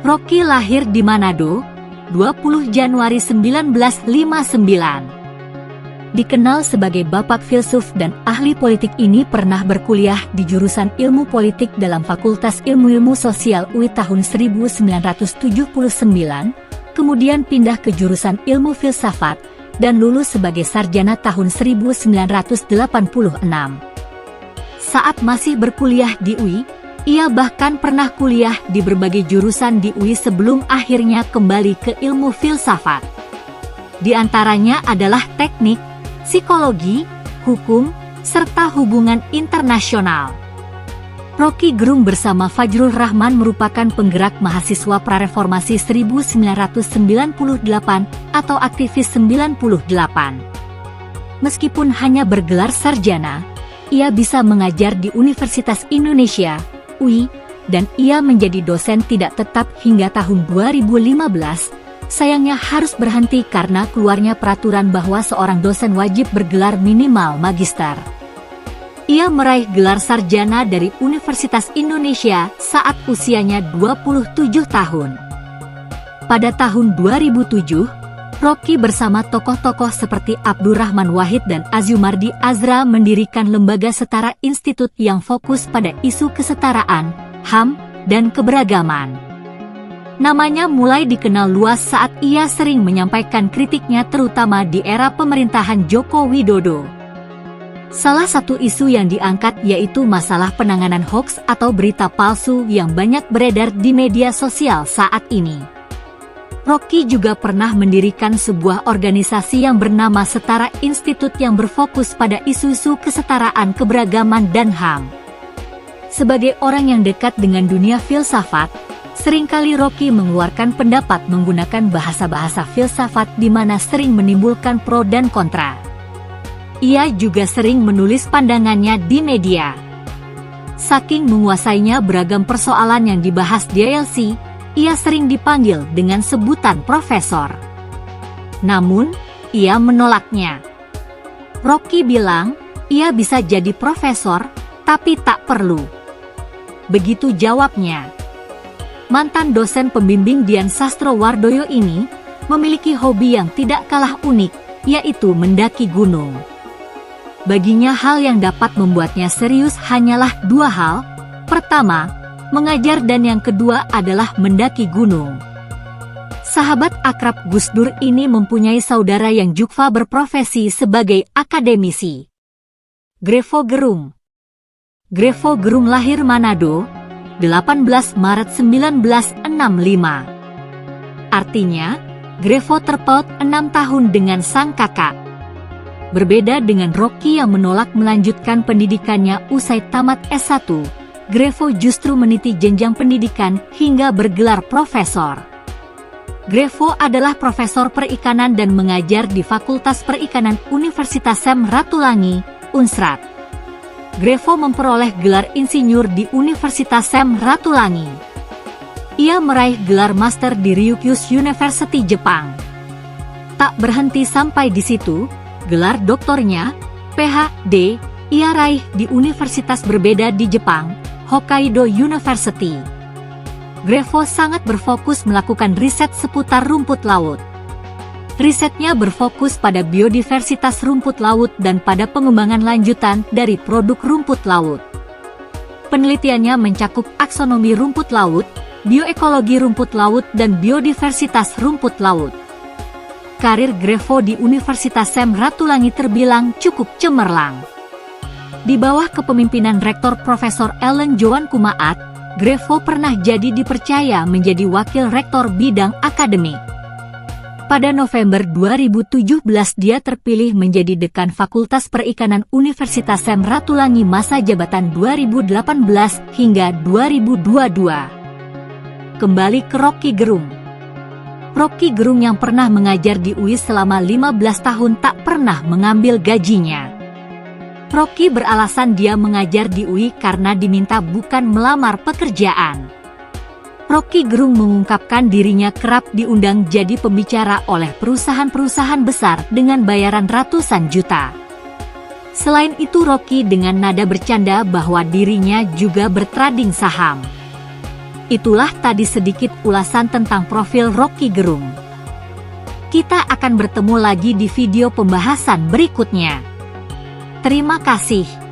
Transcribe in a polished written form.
Rocky lahir di Manado, 20 Januari 1959. Dikenal sebagai bapak filsuf dan ahli politik ini pernah berkuliah di jurusan Ilmu Politik dalam Fakultas Ilmu-Ilmu Sosial UI tahun 1979, kemudian pindah ke jurusan Ilmu Filsafat dan lulus sebagai sarjana tahun 1986. Saat masih berkuliah di UI, ia bahkan pernah kuliah di berbagai jurusan di UI sebelum akhirnya kembali ke ilmu filsafat. Di antaranya adalah teknik, psikologi, hukum, serta hubungan internasional. Rocky Gerung bersama Fajrul Rahman merupakan penggerak mahasiswa prareformasi 1998 atau aktivis 98. Meskipun hanya bergelar sarjana, ia bisa mengajar di Universitas Indonesia, UI, dan ia menjadi dosen tidak tetap hingga tahun 2015. Sayangnya harus berhenti karena keluarnya peraturan bahwa seorang dosen wajib bergelar minimal magister. Ia meraih gelar sarjana dari Universitas Indonesia saat usianya 27 tahun. Pada tahun 2007, Rocky bersama tokoh-tokoh seperti Abdurrahman Wahid dan Azumardi Azra mendirikan Lembaga Setara Institut yang fokus pada isu kesetaraan, HAM, dan keberagaman. Namanya mulai dikenal luas saat ia sering menyampaikan kritiknya terutama di era pemerintahan Joko Widodo. Salah satu isu yang diangkat yaitu masalah penanganan hoaks atau berita palsu yang banyak beredar di media sosial saat ini. Rocky juga pernah mendirikan sebuah organisasi yang bernama Setara Institut yang berfokus pada isu-isu kesetaraan, keberagaman, dan HAM. Sebagai orang yang dekat dengan dunia filsafat, seringkali Rocky mengeluarkan pendapat menggunakan bahasa-bahasa filsafat di mana sering menimbulkan pro dan kontra. Ia juga sering menulis pandangannya di media. Saking menguasainya beragam persoalan yang dibahas di ILC, ia sering dipanggil dengan sebutan profesor. Namun, ia menolaknya. Rocky bilang, ia bisa jadi profesor, tapi tak perlu. Begitu jawabnya. Mantan dosen pembimbing Dian Sastrowardoyo ini memiliki hobi yang tidak kalah unik, yaitu mendaki gunung. Baginya hal yang dapat membuatnya serius hanyalah dua hal. Pertama, mengajar, dan yang kedua adalah mendaki gunung. Sahabat akrab Gus Dur ini mempunyai saudara yang juga berprofesi sebagai akademisi. Grevo Gerung. Grevo Gerung lahir Manado, 18 Maret 1965. Artinya, Grevo terpaut 6 tahun dengan sang kakak. Berbeda dengan Rocky yang menolak melanjutkan pendidikannya usai tamat S1, Grevo justru meniti jenjang pendidikan hingga bergelar profesor. Grevo adalah profesor perikanan dan mengajar di Fakultas Perikanan Universitas Sam Ratulangi, Unsrat. Grevo memperoleh gelar insinyur di Universitas Sam Ratulangi. Ia meraih gelar master di Ryukyus University, Jepang. Tak berhenti sampai di situ, gelar doktornya, PhD, ia raih di universitas berbeda di Jepang, Hokkaido University. Grevo sangat berfokus melakukan riset seputar rumput laut. Risetnya berfokus pada biodiversitas rumput laut dan pada pengembangan lanjutan dari produk rumput laut. Penelitiannya mencakup aksonomi rumput laut, bioekologi rumput laut, dan biodiversitas rumput laut. Karir Grevo di Universitas Sam Ratulangi terbilang cukup cemerlang. Di bawah kepemimpinan Rektor Profesor Ellen Joan Kumaat, Grevo pernah jadi dipercaya menjadi wakil rektor bidang akademik. Pada November 2017 dia terpilih menjadi dekan Fakultas Perikanan Universitas Sam Ratulangi masa jabatan 2018 hingga 2022. Kembali ke Rocky Gerung. Rocky Gerung yang pernah mengajar di UI selama 15 tahun tak pernah mengambil gajinya. Rocky beralasan dia mengajar di UI karena diminta bukan melamar pekerjaan. Rocky Gerung mengungkapkan dirinya kerap diundang jadi pembicara oleh perusahaan-perusahaan besar dengan bayaran ratusan juta. Selain itu Rocky dengan nada bercanda bahwa dirinya juga bertrading saham. Itulah tadi sedikit ulasan tentang profil Roky Gerung. Kita akan bertemu lagi di video pembahasan berikutnya. Terima kasih.